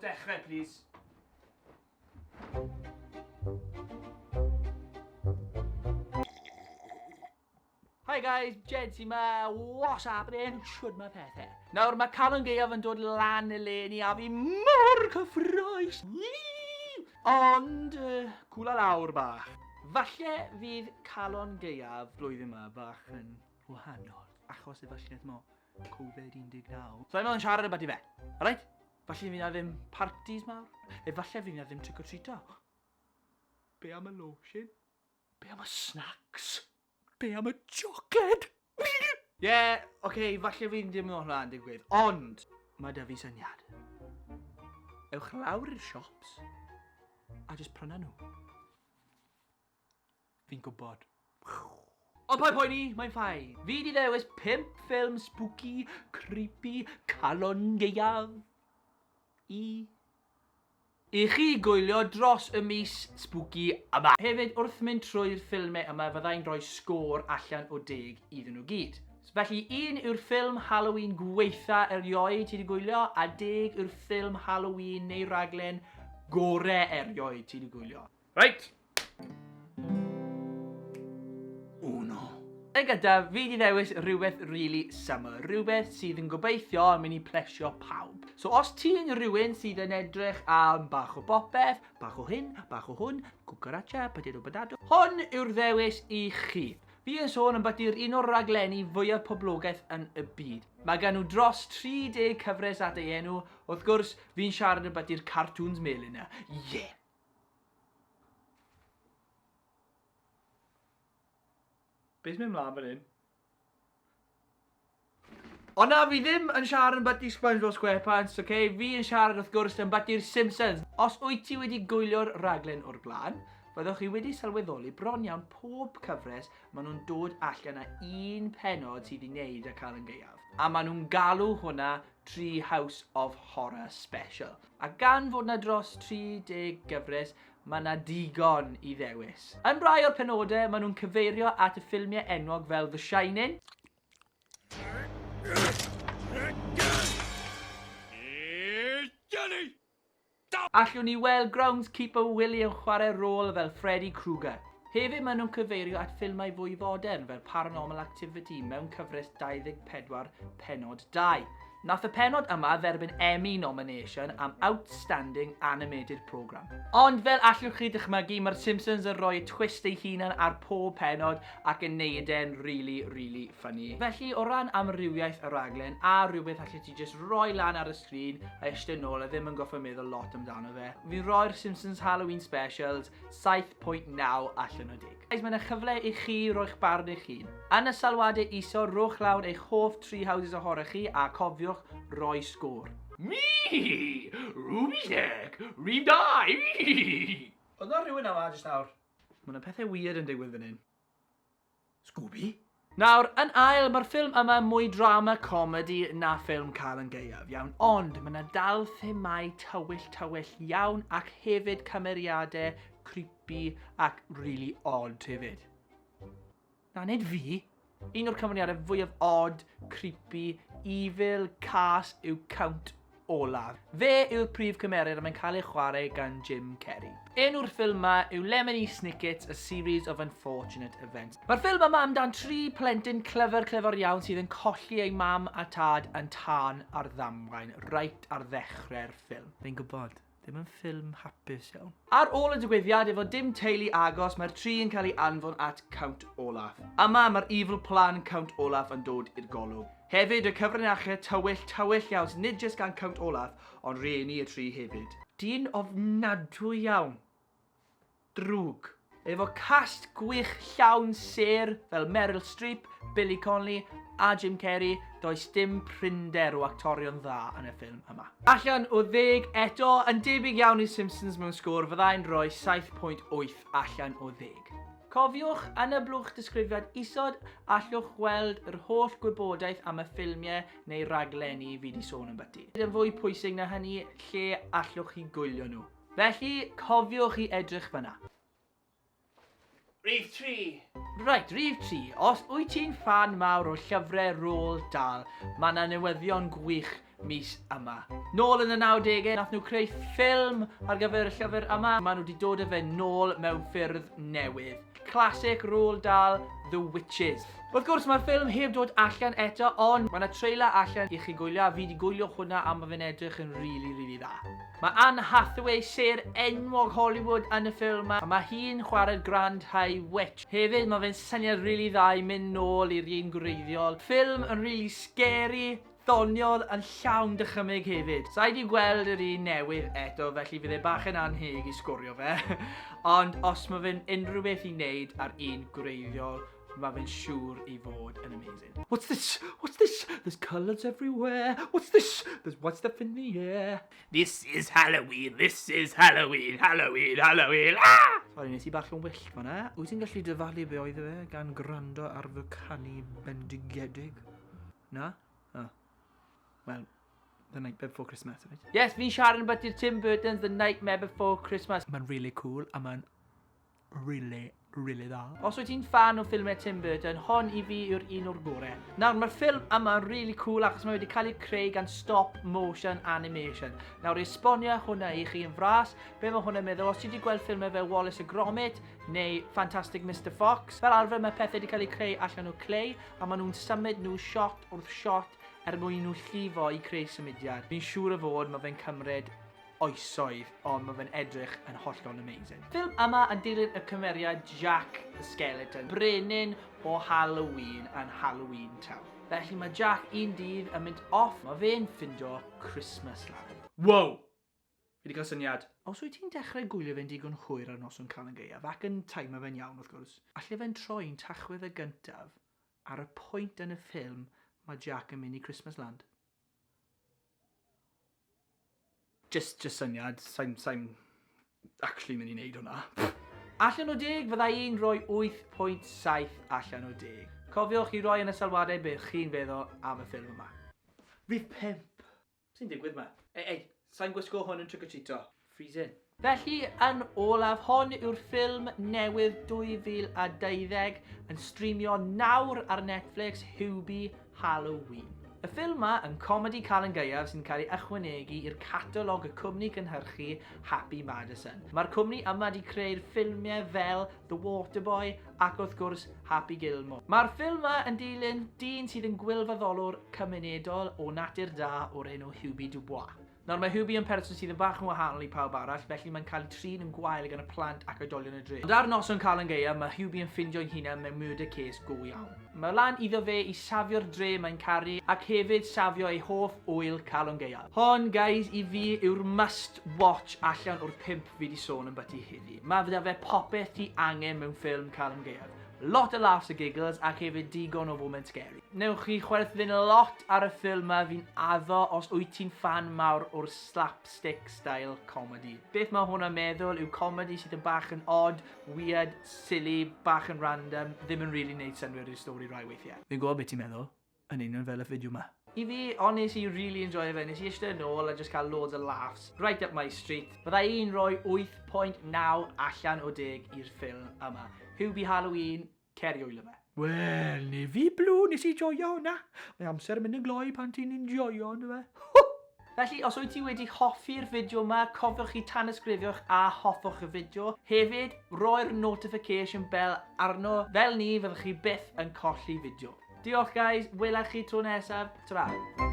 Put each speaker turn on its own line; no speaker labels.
dechrau, please. Hi guys, Jed sy'n ma, what's happening? Siwr ma pethau. Nawr, mae Calan Gaeaf yn dod lan y leni a fi mor cyffroes. Ond, cwla lawr bach. Falle fydd Calan Gaeaf blwyddyn yma bach yn wahanol, achos efallai mo Covid-19. So, I'm yn siarad about i fe, alright? Falle fydd na ddim parties mawr, efallai fydd na ddim trick-or-treato. Be am y lotion? Be am y snacks? Be am y chocolate? Oce, falle fi'n dim o hwnna'n digwydd, ond mae da fi syniad. Ewch lawr i'r shops a jyst pryna nhw. Fi'n gwybod. Ond pa'i poeni, mae'n ffain. Fi di ddewis 5 ffilm spooky, creepy, Calan Gaeaf I chi gwylio dros y mis spooky yma. Hefyd, wrth mynd trwy'r ffilmau yma, fyddai'n rhoi sgôr allan o 10 iddyn nhw gyd. Felly, 1 yw'r ffilm Halloween gweitha erioed ti wedi gwylio, a 10 yw'r ffilm Halloween neu raglen gorau erioed ti wedi gwylio. Right! Uno. Gyda, fi di ddewis rhywbeth really summer. Rhywbeth sydd yn gobeithio yn mynd I plesio pawb. So os ti'n rhywun sydd yn edrych am bach o bopeth, bach o hyn, bach o hwn, cucaracha, potato badado, hwn yw'r ddewis I chi. Fi yn sôn am bati'r un o'r raglenni fwyaf poblogaeth yn y byd. Mae gan nhw dros 30 cyfres at ei enw. Wrth gwrs, fi'n siarad am bati'r cartoons mel yna. Yeah! Beth mynd mlaen fan hyn? O na, fi ddim yn siarad yn bati SpongeBob SquarePants, oce? Fi yn siarad wrth gwrs yn bati'r Simpsons. Os wyt ti wedi gwylio'r raglen o'r blaen, fyddwch chi wedi sylweddoli bron iawn pob cyfres maen nhw'n dod allan â un pennod sydd I wneud â Calan Gaeaf. A maen nhw'n galw hwnna Treehouse of Horror Special. A gan fod na dros 30 gyfres, mae yna digon I ddewis. Yn rai o'r penodau, maen nhw'n cyfeirio at y ffilmiau enwog fel The Shining, allwn ni weld groundskeeper wylio yn chwarae rôl fel Freddy Krueger. Hefyd maen nhw'n cyfeirio at ffilmau fwy fodern fel Paranormal Activity mewn cyfres 24 pennod 2. Nath y pennod yma dderbyn Emmy nomination am Outstanding Animated Programme. Ond fel allwch chi dychmygu, mae'r Simpsons yn rhoi twist ei hunan ar pob pennod ac yn neud e'n really funny. Felly, o ran amrywiaeth y raglen a rhywbeth allai ti just roi lan ar y sgrin a eistedd nôl a ddim yn goffa meddwl lot amdano fe. Fi'n rhoi'r Simpsons Halloween Specials 7.9 allan o 10. Mae yna cyfle I chi roi'ch barn eich hun. Yn y salwadau iso, rowch lawr eich hoff Treehouses o horror chi a cofiwch roi sgôr. Me! Rwbeth! Rhyw dau! Oedd na rhywun yma jyst nawr? Mae yna pethau weird yn digwydd fan hyn. Scooby? Nawr, yn ail, mae'r ffilm yma mwy drama comedy na ffilm Calan Gaeaf, iawn. Ond mae yna dal themau tywyll iawn ac hefyd cymeriadau creepy ac really odd hefyd. Na, nid fi. Un o'r cymeriadau fwyaf odd, creepy, evil, cas yw Count Olaf. Fe yw'r prif cymeriad a mae'n cael ei chwarae gan Jim Carrey. Enw'r ffilm yma yw Lemony Snicket's A Series of Unfortunate Events. Mae'r ffilm yma amdan 3 plentyn clyfar iawn sydd yn colli ei mam a tad yn tân ar ddamwain, reit ar ddechrau'r ffilm. Fi'n gwybod. Ddim yn ffilm hapus iawn. Ar ôl y digwyddiad, efo dim teulu agos, mae'r tri yn cael ei anfon at Count Olaf. Yma mae'r evil plan Count Olaf yn dod i'r golwg. Hefyd, y cyfrinachau tywyll iawn, sy'n nid jyst gan Count Olaf, ond rhieni y tri hefyd. Dyn ofnadwy iawn. Drwg. Efo cast gwych llawn ser fel Meryl Streep, Billy Connolly a Jim Carrey, does dim prinder o actorion dda yn y ffilm yma. Allan o 10 eto, yn debyg iawn I Simpsons mewn sgôr, fyddai'n rhoi 7.8 allan o 10. Cofiwch yn y blwch disgrifiad isod allwch weld yr holl gwybodaeth am y ffilmiau neu raglenni fi di sôn am byti. Yn fwy pwysig na hynny, lle allwch chi gwylio nhw. Felly, cofiwch I edrych fyna. Rhif 3. Right, rhif 3. Os wyt ti'n fan mawr o llyfrau rôl dal, mae yna newyddion gwych mis yma. Nôl yn y 90au, nath nhw creu ffilm ar gyfer y llyfr yma. Maen nhw wedi dod â fe nôl mewn ffyrdd newydd. Classic Roald Dahl, The Witches. Wrth gwrs, mae'r ffilm heb dod allan eto, ond mae yna trailer allan i chi gwylio, a fi wedi gwylio hwnna a mae fe'n edrych yn really dda. Mae Anne Hathaway, sef enwog Hollywood yn y ffilm yma, a mae hi'n chwarae'r Grand High Witch. Hefyd, mae fe'n syniad dda i mynd nôl i'r un gwreiddiol. Ffilm yn scary, ddoniol, yn llawn dychymyg hefyd. Sa i wedi gweld yr un newydd eto, felly fydd e bach yn anheg i sgorio fe. Ond os mae fe'n unrhyw beth i wneud ar un gwreiddiol, mae fe'n siŵr i fod yn amazing. What's this? What's this? There's colours everywhere. What's this? There's what's stuff in the air. This is Halloween. This is Halloween. Halloween. Halloween. Ah! Sorry, nes I bach yn wyllt fan'na. Wyt ti'n gallu dyfalu be oedd fe gan gwrando ar fy canu bendigedig? Na? Oh. Well, The Nightmare Before Christmas, right? Yes, fi'n siarad about Tim Burton's The Nightmare Before Christmas. Mae'n really cool, a mae'n really dda. Os wyt ti'n fan o ffilmau Tim Burton, hon i fi yw'r un o'r gorau. Nawr, mae'r ffilm yma'n really cool achos mae wedi cael ei creu gan stop motion animation. Nawr, esbonio hwnna i chi yn fras, be mae hwnna'n meddwl, os ti wedi gweld ffilmau fel Wallace y Gromit, neu Fantastic Mr Fox, fel arfer mae pethau wedi cael ei creu allan o clay, a maen nhw'n symud nhw shot wrth shot mwyn nhw llifo i creu symudiad. Fi'n siŵr o fod mae fe'n cymryd oesoedd, ond mae fe'n edrych yn hollol amazing. Ffilm yma yn dilyn y cymeriad Jack the Skeleton, brenin o Halloween yn Halloween Town. Felly mae Jack un dydd yn mynd off, mae fe'n ffindio Christmas Land. Wow! Fi wedi cael syniad. Os wyt ti'n dechrau gwylio fe'n digon hwyr ar noson Calan Gaeaf ac yn taimo fe'n iawn wrth gwrs, alle fe'n troi'n tachwedd y gyntaf ar y pwynt yn y ffilm mae Jack yn mynd i Christmas Land. Just syniad, sa'n actually mynd i wneud hwnna. Allan o 10, fydda i'n rhoi 8.7 allan o 10. Cofiwch i roi yn y sylwadau beth chi'n feddwl am y ffilm yma. Rhif 5. Sy'n digwydd yma? Ei, sa'n gwisgo hwn yn trick-or-treato. Freezing. Felly, yn olaf, hon yw'r ffilm newydd 2012 yn streamio nawr ar Netflix, Hubie Halloween. Y ffilm yma yn comedi Calan Gaeaf sy'n cael ei ychwanegu i'r catalog y cwmni cynhyrchu Happy Madison. Mae'r cwmni yma wedi creu'r ffilmiau fel The Waterboy ac wrth gwrs Happy Gilmore. Mae'r ffilm yma yn dilyn dyn sydd yn gwylfoddolwr cymunedol o natur da o'r enw Hubie Dubois. Nawr mae Hubie yn person sydd yn bach yn wahanol i pawb arall, felly mae'n cael ei trin yn gwael gan y plant ac oedolion y dre. Ond ar noson Calan Gaeaf, mae Hubie yn ffindio'i hunan mewn murder case go iawn. Mae lan iddo fe i safio'r dre mae'n caru ac hefyd safio ei hoff wyl Calan Gaeaf. Hon, guys, i fi yw'r must watch allan o'r 5 fi wedi sôn yn byti heddi. Mae fyda fe popeth ti angen mewn ffilm Calan Gaeaf. Lot o laughs a giggles ac hefyd digon o foment scary. Newch chi chwerthin lot ar y ffilm yma, fi'n addo os wyt ti'n fan mawr o'r slapstick style comedy. Beth mae hwnna'n meddwl yw comedy sydd yn bach yn odd, weird, silly, bach yn random, ddim yn really neud synwyr i'r stori rai weithiau. Fi'n gwybod beth ti'n meddwl, yn union fel y fideo yma. I fi, nes i really enjoy fe, nes i eistedd yn ôl a just cael loads of laughs. Right up my street. Bydda i'n rhoi 8.9 allan o 10 i'r ffilm yma. Hubie Halloween, ceri oilo fe. Wel, ne fi blw, nes i joio hwnna. Mae amser yn mynd yn gloi pan ti'n enjoyo hwnna fe. Felly, os wyt ti wedi hoffi'r fideo yma, cofiwch i tanysgrifiwch a hoffwch y fideo. Hefyd, roi'r notification bell arno. Fel ni, fyddwch chi byth yn colli fideo. Diolch guys, welai chi tro nesaf. Ta-ra.